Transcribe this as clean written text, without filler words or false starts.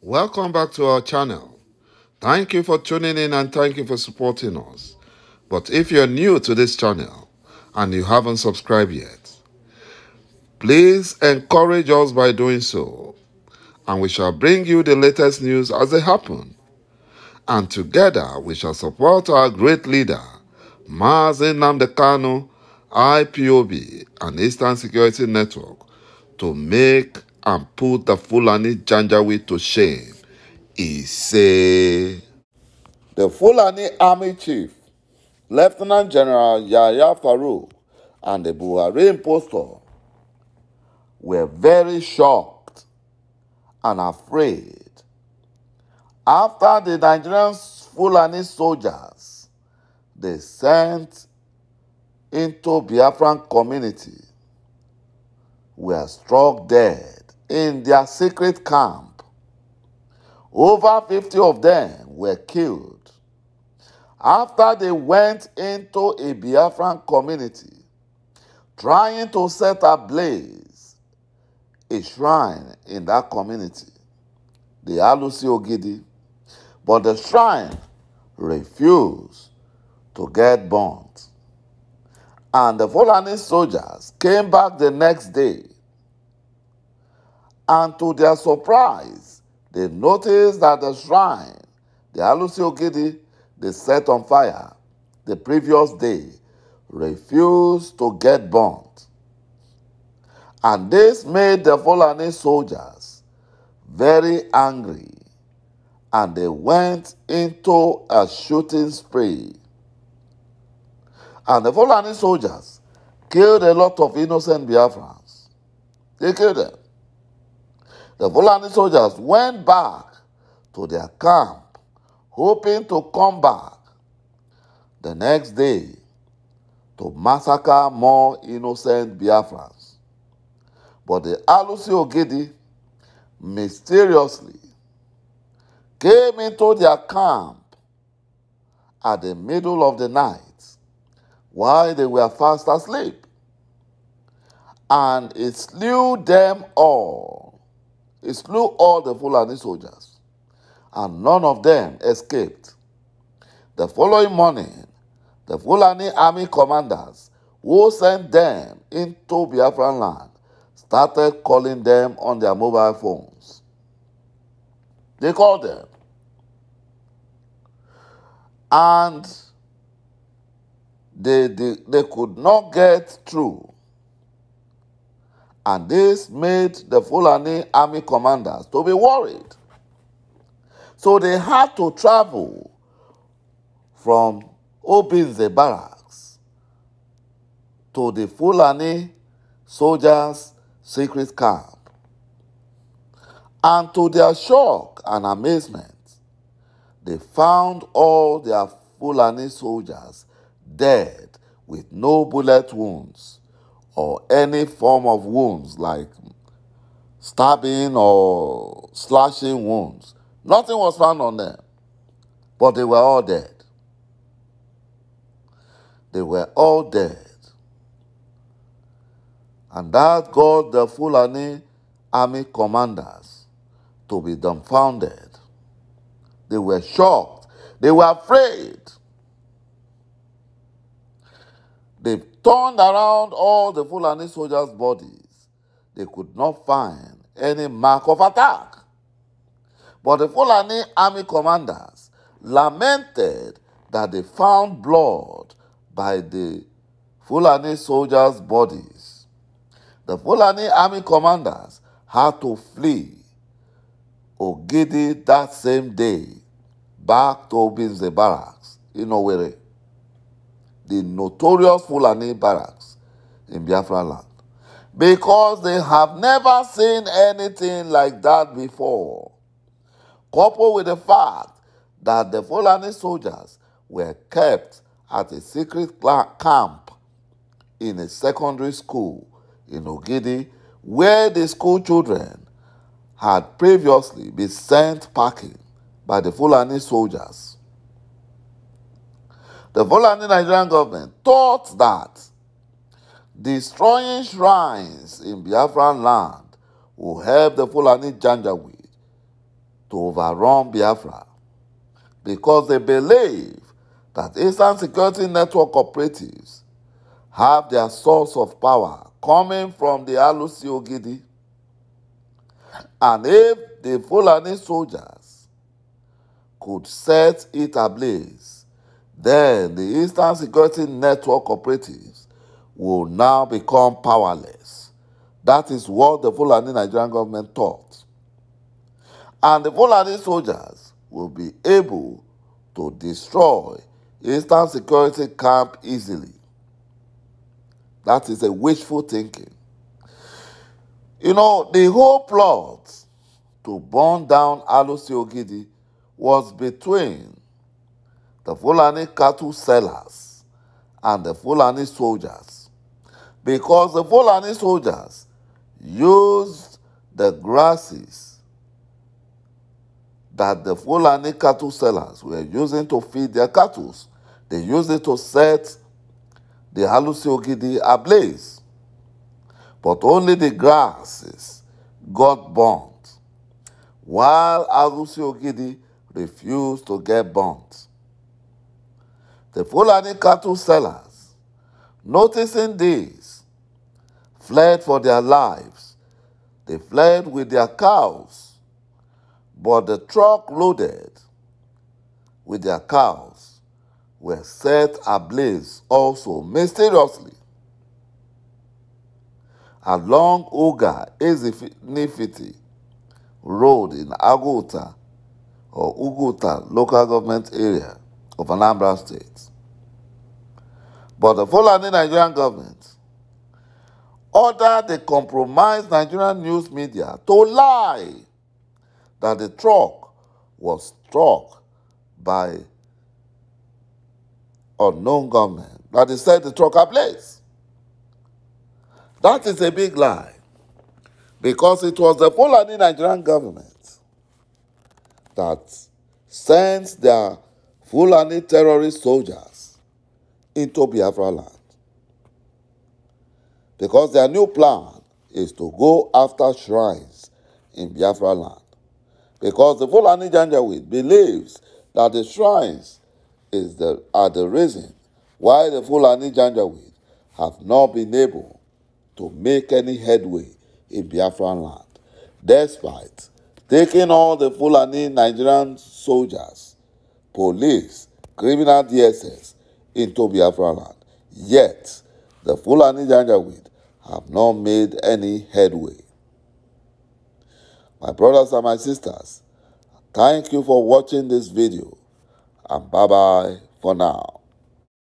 Welcome back to our channel. Thank you for tuning in and thank you for supporting us. But if you're new to this channel and you haven't subscribed yet, please encourage us by doing so, and we shall bring you the latest news as they happen. And together we shall support our great leader, Mazi Nnamdi Kanu, IPOB, and Eastern Security Network to make and put the Fulani Janjaweed to shame. He said. The Fulani Army Chief, Lieutenant General Yahya Farouk, and the Buhari impostor were very shocked and afraid after the Nigerian Fulani soldiers they sent into Biafran community were struck dead in their secret camp. Over 50 of them were killed after they went into a Biafran community trying to set ablaze a shrine in that community, the ALUSI OGIDI, but the shrine refused to get burnt. And the Fulani soldiers came back the next day, and to their surprise, they noticed that the shrine, the ALUSI OGIDI, they set on fire the previous day, refused to get burnt. And this made the Fulani soldiers very angry, and they went into a shooting spree. And the Fulani soldiers killed a lot of innocent Biafrans. They killed them. The Fulani soldiers went back to their camp, hoping to come back the next day to massacre more innocent Biafrans. But the ALUSI OGIDI mysteriously came into their camp at the middle of the night while they were fast asleep, and it slew them all. It slew all the Fulani soldiers, and none of them escaped. The following morning, the Fulani army commanders who sent them into Biafran land started calling them on their mobile phones. They called them, and they could not get through. And this made the Fulani army commanders to be worried. So they had to travel from Obinze barracks to the Fulani soldiers' secret camp. And to their shock and amazement, they found all their Fulani soldiers dead with no bullet wounds or any form of wounds like stabbing or slashing wounds. Nothing was found on them, but they were all dead. They were all dead. And that got the Fulani army commanders to be dumbfounded. They were shocked. They were afraid. They turned around all the Fulani soldiers' bodies. They could not find any mark of attack. But the Fulani army commanders lamented that they found blood by the Fulani soldiers' bodies. The Fulani army commanders had to flee Ogidi that same day back to Obinze barracks in Owerri, the notorious Fulani barracks in Biafra land, because they have never seen anything like that before, coupled with the fact that the Fulani soldiers were kept at a secret camp in a secondary school in Ogidi, where the school children had previously been sent packing by the Fulani soldiers. The Fulani Nigerian government thought that destroying shrines in Biafran land will help the Fulani Janjaweed to overrun Biafra because they believe that Eastern Security Network operatives have their source of power coming from the ALUSI OGIDI. And if the Fulani soldiers could set it ablaze, then the Eastern Security Network operatives will now become powerless. That is what the Fulani Nigerian government thought. And the Fulani soldiers will be able to destroy Eastern Security Camp easily. That is a wishful thinking. You know, the whole plot to burn down ALUSI OGIDI was between the Fulani cattle sellers and the Fulani soldiers, because the Fulani soldiers used the grasses that the Fulani cattle sellers were using to feed their cattle. They used it to set the ALUSI OGIDI ablaze. But only the grasses got burnt, while ALUSI OGIDI refused to get burnt. The Fulani cattle sellers, noticing this, fled for their lives. They fled with their cows, but the truck loaded with their cows were set ablaze also mysteriously along Uga-Ezifnifiti Road in Agụta or Uguta local government area of Anambra State. But the Fulani Nigerian government ordered the compromised Nigerian news media to lie that the truck was struck by unknown gunmen, that they set the truck ablaze. That is a big lie, because it was the Fulani Nigerian government that sent their Fulani terrorist soldiers into Biafra land. Because their new plan is to go after shrines in Biafra land. Because the Fulani Janjaweed believes that the shrines are the reason why the Fulani Janjaweed have not been able to make any headway in Biafran land, despite taking all the Fulani Nigerian soldiers, police, criminal DSS into Biafran land. Yet, the Fulani Janjaweed have not made any headway. My brothers and my sisters, thank you for watching this video, and bye-bye for now.